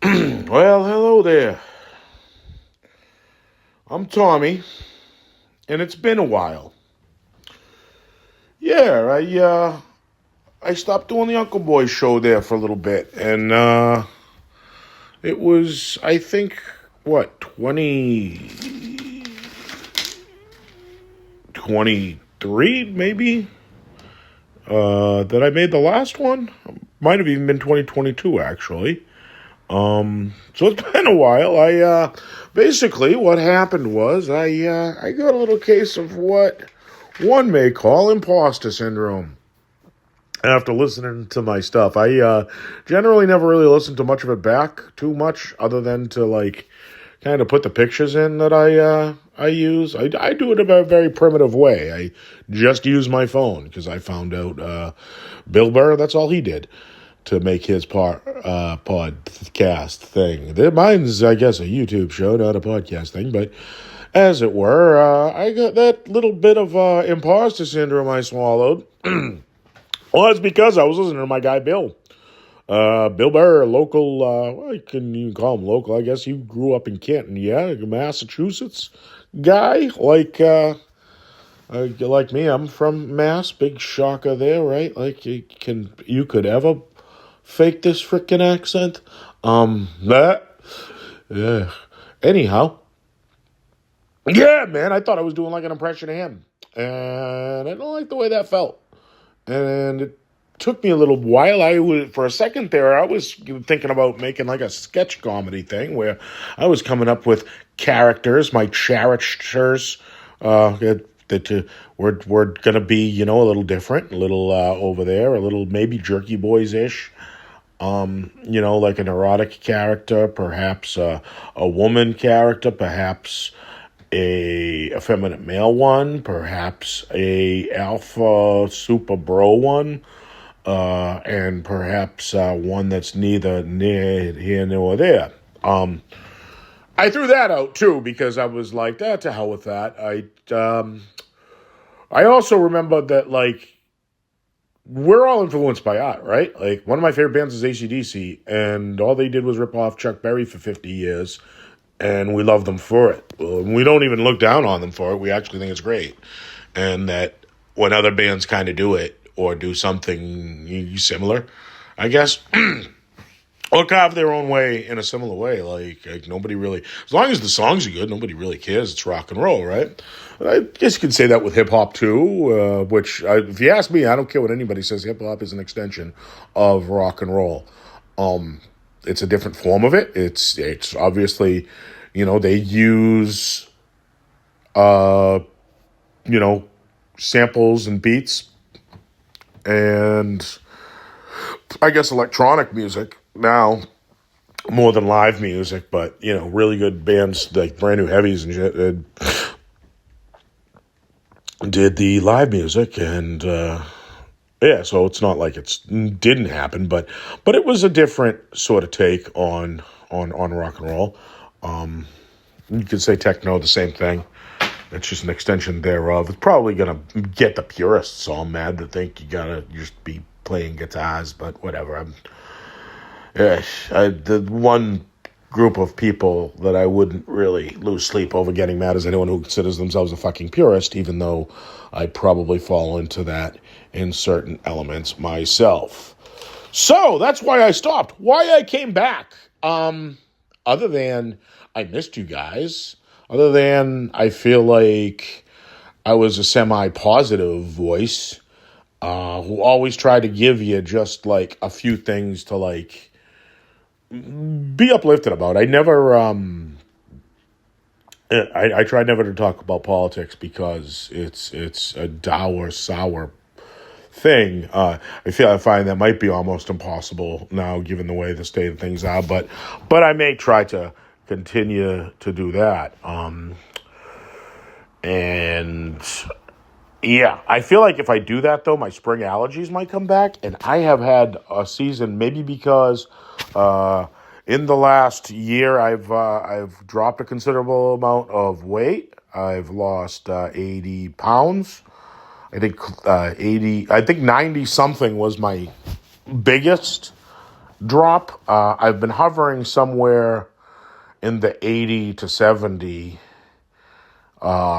Well, hello there. I'm Tommy, and it's been a while. Yeah, I stopped doing the Uncleboi Show there for a little bit, and it was, I think, what, 2023 maybe, that I made the last one. Might have even been 2022 actually. So it's been a while. Basically what happened was I got a little case of what one may call imposter syndrome. After listening to my stuff, I generally never really listened to much of it back too much, other than to like kind of put the pictures in that I use. I do it in a very primitive way. I just use my phone because I found out Bill Burr. That's all he did to make his podcast thing. Mine's, I guess, a YouTube show, not a podcast thing, but as it were, I got that little bit of imposter syndrome I swallowed. Well, that's because I was listening to my guy Bill. Bill Burr, local, well, you can even call him local. I guess he grew up in Canton, yeah, Massachusetts guy, like me. I'm from Mass. Big shocker there, right? Like you could ever fake this freaking accent? That, yeah. Anyhow, yeah, man, I thought I was doing like an impression of him, and I don't like the way that felt. And it took me a little while. For a second there, I was thinking about making like a sketch comedy thing where I was coming up with characters, my characters, that were going to be, a little different, a little over there, a little maybe Jerky Boys ish. Like an erotic character, perhaps a woman character, perhaps a effeminate male one, perhaps a alpha super bro one, and perhaps one that's neither near here nor there. I threw that out too because I was like, to hell with that. I also remember that like we're all influenced by art, right? Like one of my favorite bands is AC/DC, and all they did was rip off Chuck Berry for 50 years. And we love them for it. We don't even look down on them for it. We actually think it's great. And that when other bands kind of do it or do something similar, I guess, or carve their own way in a similar way, like nobody really, as long as the songs are good, nobody really cares. It's rock and roll, right? I guess you could say that with hip hop too, if you ask me, I don't care what anybody says. Hip hop is an extension of rock and roll. It's a different form of it. It's obviously, they use, samples and beats and I guess electronic music now more than live music, but, really good bands like Brand New Heavies and shit did the live music and, yeah, so it's not like it didn't happen, but it was a different sort of take on rock and roll. You could say techno, the same thing. It's just an extension thereof. It's probably gonna get the purists all mad to think you gotta just be playing guitars, but whatever. The one group of people that I wouldn't really lose sleep over getting mad is anyone who considers themselves a fucking purist, even though I probably fall into that in certain elements myself. So that's why I stopped. Why I came back. Other than I missed you guys. Other than I feel like I was a semi-positive voice who always tried to give you just like a few things to like be uplifted about. I never, I try never to talk about politics because it's a dour, sour thing. I find that might be almost impossible now, given the way the state of things are. But I may try to continue to do that. And yeah, I feel like if I do that though, my spring allergies might come back, and I have had a season maybe because in the last year I've dropped a considerable amount of weight. I've lost 80 pounds. I think 90 something was my biggest, drop. I've been hovering somewhere in the 80 to 70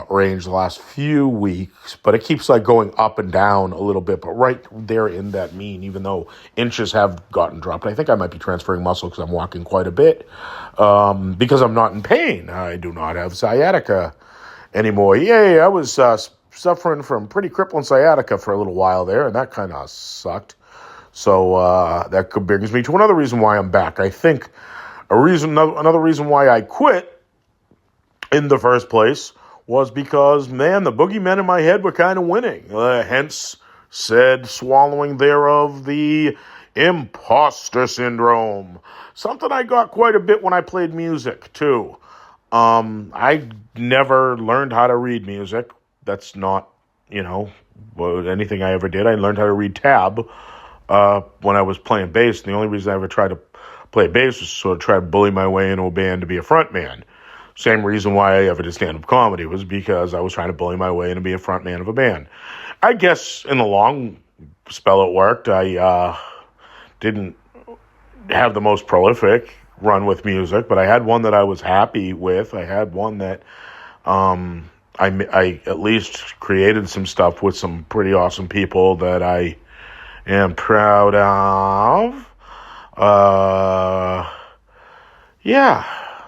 range the last few weeks, but it keeps like going up and down a little bit, but right there in that mean, even though inches have gotten dropped. I think I might be transferring muscle because I'm walking quite a bit, because I'm not in pain. I do not have sciatica anymore. Yay, I was suffering from pretty crippling sciatica for a little while there, and that kind of sucked. So that brings me to another reason why I'm back. I think another reason why I quit in the first place was because, man, the boogeymen in my head were kind of winning. Hence, said swallowing thereof the imposter syndrome. Something I got quite a bit when I played music, too. I never learned how to read music. That's not, anything I ever did. I learned how to read tab when I was playing bass. And the only reason I ever tried to play bass was sort of try to bully my way into a band to be a front man. Same reason why I ever did stand-up comedy was because I was trying to bully my way into being a front man of a band. I guess in the long spell it worked. I didn't have the most prolific run with music, but I had one that I was happy with. I had one that I at least created some stuff with some pretty awesome people that I am proud of.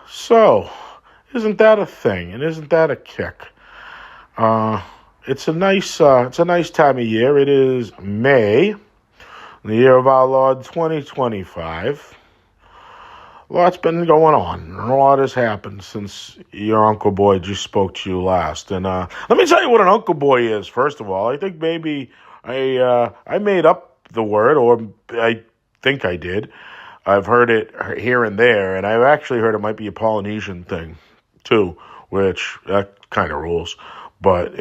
So isn't that a thing? And isn't that a kick? It's a nice time of year. It is May, the year of our Lord 2025. A lot's been going on, and a lot has happened since your Uncleboi just spoke to you last. And let me tell you what an Uncleboi is. First of all, I think maybe I made up the word, or I think I did. I've heard it here and there, and I've actually heard it might be a Polynesian thing too, which that kind of rules. But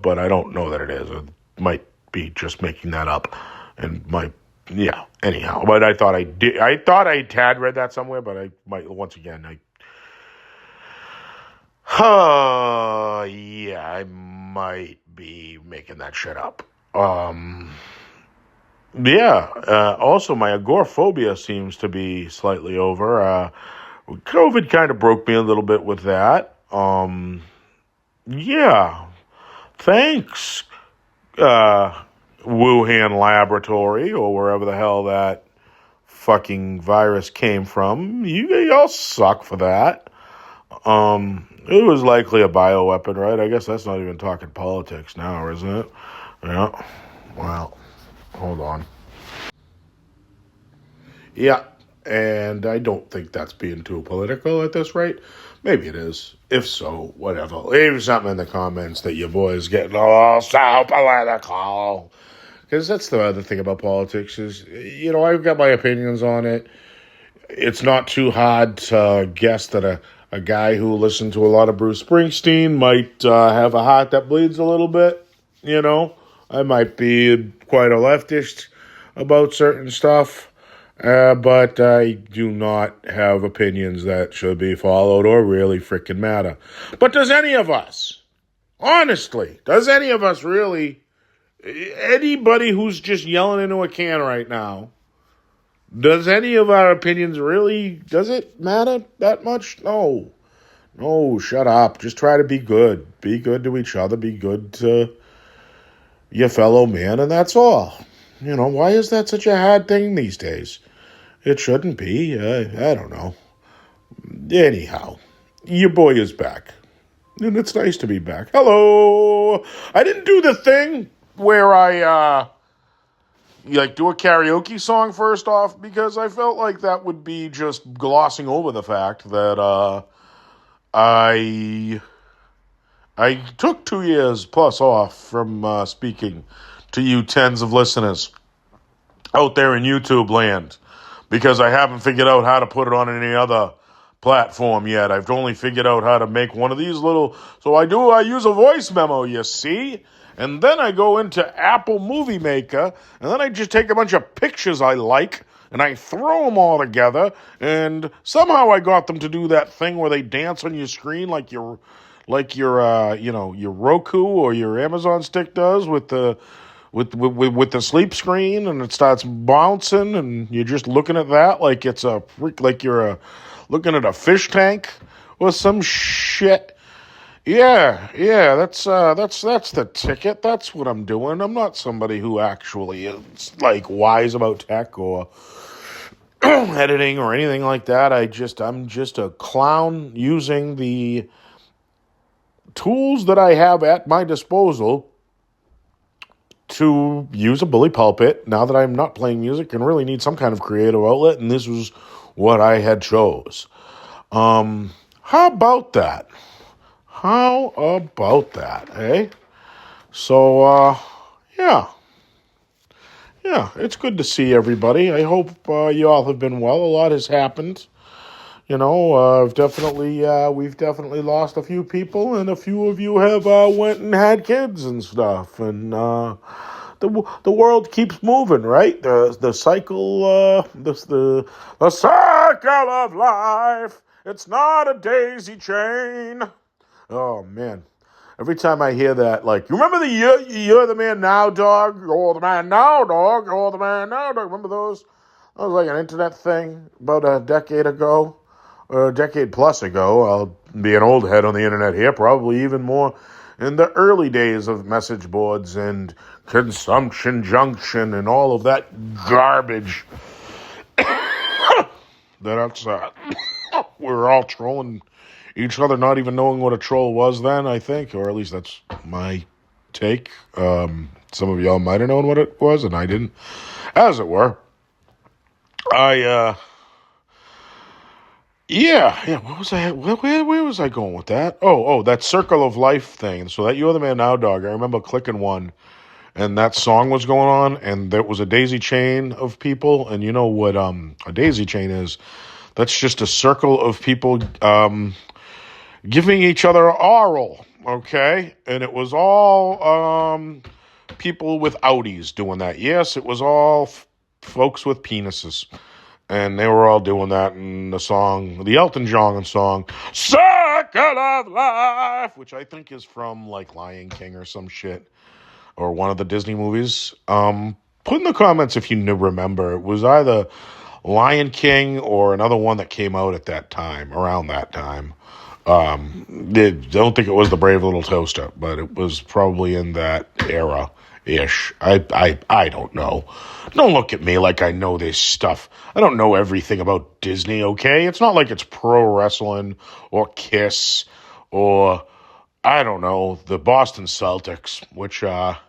but I don't know that it is. It might be just making that up, and anyhow. But I thought I did. I thought I had read that somewhere, but I might once again. I might be making that shit up. Also, my agoraphobia seems to be slightly over. COVID kind of broke me a little bit with that. Thanks, Wuhan laboratory, or wherever the hell that fucking virus came from. Y'all suck for that. It was likely a bioweapon, right? I guess that's not even talking politics now, isn't it? Yeah. Well, hold on. Yeah, and I don't think that's being too political at this rate. Maybe it is. If so, whatever. Leave something in the comments that your boy's getting all so political. Because that's the other thing about politics is, I've got my opinions on it. It's not too hard to guess that a guy who listened to a lot of Bruce Springsteen might have a heart that bleeds a little bit. I might be quite a leftist about certain stuff. But I do not have opinions that should be followed or really freaking matter. But does any of us, honestly, really, anybody who's just yelling into a can right now, does any of our opinions really, does it matter that much? No, shut up. Just try to be good. Be good to each other. Be good to your fellow man, and that's all. Why is that such a hard thing these days? It shouldn't be. I don't know. Anyhow, your boy is back. And it's nice to be back. Hello! I didn't do the thing where I, do a karaoke song first off, because I felt like that would be just glossing over the fact that, I took 2 years plus off from speaking to you tens of listeners out there in YouTube land, because I haven't figured out how to put it on any other platform yet. I've only figured out how to make one of these little... So I use a voice memo, you see? And then I go into Apple Movie Maker, and then I just take a bunch of pictures I like, and I throw them all together, and somehow I got them to do that thing where they dance on your screen like your Roku or your Amazon stick does with the with the sleep screen, and it starts bouncing, and you're just looking at that like it's like you're looking at a fish tank or some shit. Yeah, that's the ticket. That's what I'm doing. I'm not somebody who actually is like wise about tech or editing or anything like that. I'm just a clown using the tools that I have at my disposal to use a bully pulpit now that I'm not playing music and really need some kind of creative outlet, and this was what I had chose. How about that? How about that, eh? So, yeah. Yeah, it's good to see everybody. I hope you all have been well. A lot has happened. We've definitely lost a few people, and a few of you have went and had kids and stuff. And the world keeps moving, right? The cycle, the cycle of life. It's not a daisy chain. Oh man. Every time I hear that, like, you remember you're the man now, dog? You're the man now, dog. You're the man now, dog. Remember those? That was like an internet thing about a decade ago, or a decade plus ago. I'll be an old head on the internet here, probably even more in the early days of message boards and consumption junction and all of that garbage. That's we're all trolling each other, not even knowing what a troll was then, I think, or at least that's my take. Some of y'all might have known what it was, and I didn't, as it were. Yeah, what was I, where was I going with that? Oh, that circle of life thing. So that You're the Man Now dog, I remember clicking one, and that song was going on, and there was a daisy chain of people, and you know what a daisy chain is? That's just a circle of people, giving each other oral, okay? And it was all people with outies doing that. Yes, it was all folks with penises. And they were all doing that in the song, the Elton John song, Circle of Life, which I think is from, like, Lion King or some shit, or one of the Disney movies. Put in the comments if you remember. It was either Lion King or another one that came out at that time, around that time. Don't think it was The Brave Little Toaster, but it was probably in that era-ish. I don't know. Don't look at me like I know this stuff. I don't know everything about Disney, okay? It's not like it's pro wrestling or Kiss or, I don't know, the Boston Celtics, which are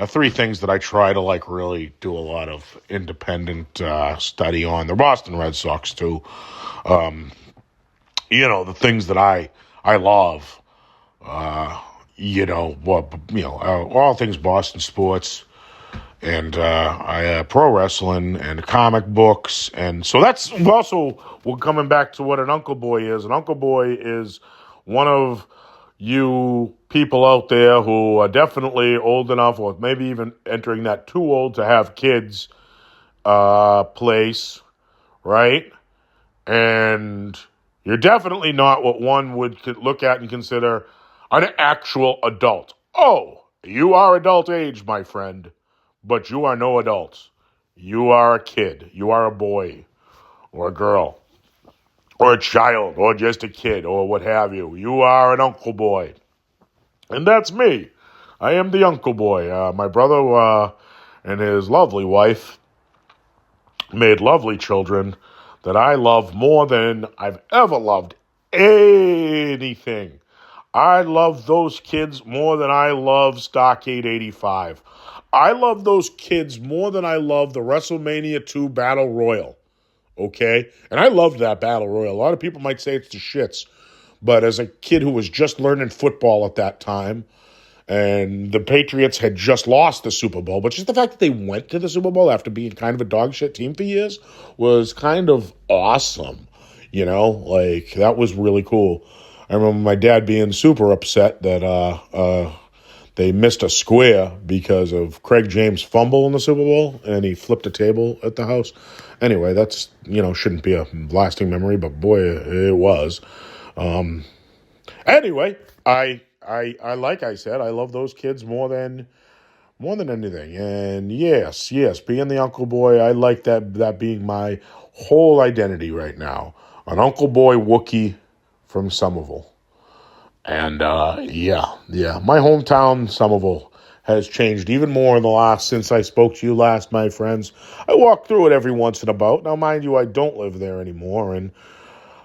three things that I try to, like, really do a lot of independent study on. The Boston Red Sox, too. The things that I love, all things Boston sports, and pro wrestling and comic books. And so that's also, we're coming back to what an Uncleboi is. An Uncleboi is one of you people out there who are definitely old enough, or maybe even entering that too old to have kids place, right? And you're definitely not what one would look at and consider an actual adult. Oh, you are adult age, my friend, but you are no adult. You are a kid. You are a boy or a girl or a child or just a kid or what have you. You are an Uncleboi. And that's me. I am the Uncleboi. My brother and his lovely wife made lovely children that I love more than I've ever loved anything. I love those kids more than I love Stockade 85. I love those kids more than I love the WrestleMania 2 Battle Royal. Okay? And I loved that Battle Royal. A lot of people might say it's the shits. But as a kid who was just learning football at that time, and the Patriots had just lost the Super Bowl, but just the fact that they went to the Super Bowl after being kind of a dog shit team for years was kind of awesome. Like, that was really cool. I remember my dad being super upset that they missed a square because of Craig James' fumble in the Super Bowl, and he flipped a table at the house. Anyway, that's, shouldn't be a lasting memory, but boy, it was. Anyway, I like I said, I love those kids more than more than anything. And yes, being the Uncleboi, I like that being my whole identity right now. An Uncleboi Wookiee from Somerville. And my hometown, Somerville, has changed even more in the since I spoke to you last, my friends. I walk through it every once in a while. Now, mind you, I don't live there anymore. And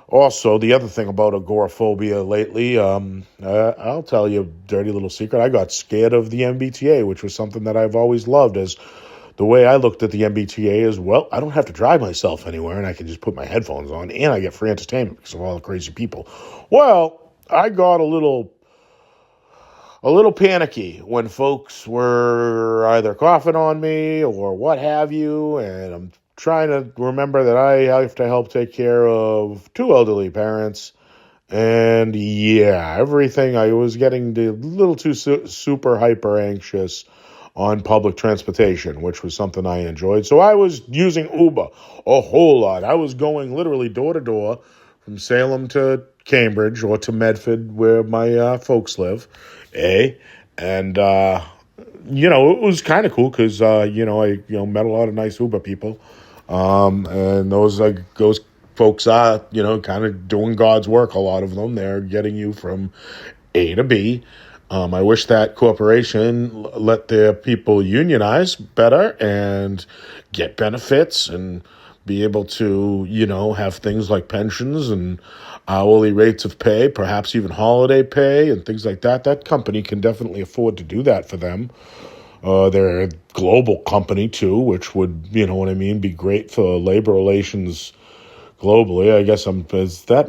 also, the other thing about agoraphobia lately, I'll tell you a dirty little secret. I got scared of the MBTA, which was something that I've always loved. As the way I looked at the MBTA is, well, I don't have to drive myself anywhere, and I can just put my headphones on, and I get free entertainment because of all the crazy people. Well, I got a little panicky when folks were either coughing on me or what have you, and I'm trying to remember that I have to help take care of two elderly parents, and everything. I was getting a little too super hyper anxious on public transportation, which was something I enjoyed. So I was using Uber a whole lot. I was going literally door to door from Salem to Cambridge or to Medford, where my folks live, and it was kind of cool because I met a lot of nice Uber people, and those folks are kind of doing God's work. A lot of them, they're getting you from A to B. I wish that corporation let their people unionize better and get benefits and be able to, have things like pensions and hourly rates of pay, perhaps even holiday pay and things like that. That company can definitely afford to do that for them. They're a global company, too, which would, be great for labor relations globally. I guess is that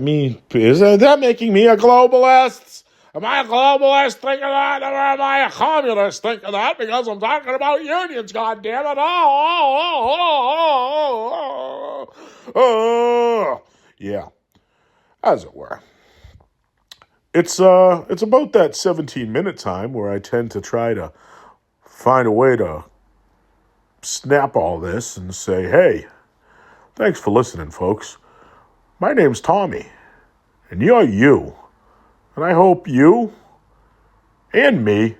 making me a globalist? Am I a globalist thinking that? Or am I a communist thinking that? Because I'm talking about unions, goddammit. Yeah, as it were. It's about that 17-minute time where I tend to try to find a way to snap all this and say, hey, thanks for listening, folks. My name's Tommy, and you're you. And I hope you, and me,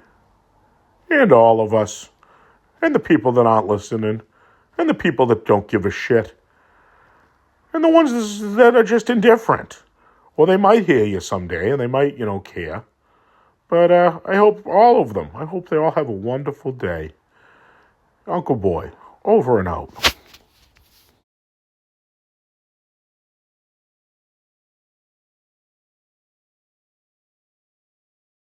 and all of us, and the people that aren't listening, and the people that don't give a shit, and the ones that are just indifferent. Well, they might hear you someday, and they might, care. But I hope all of them, I hope they all have a wonderful day. Uncleboi, over and out.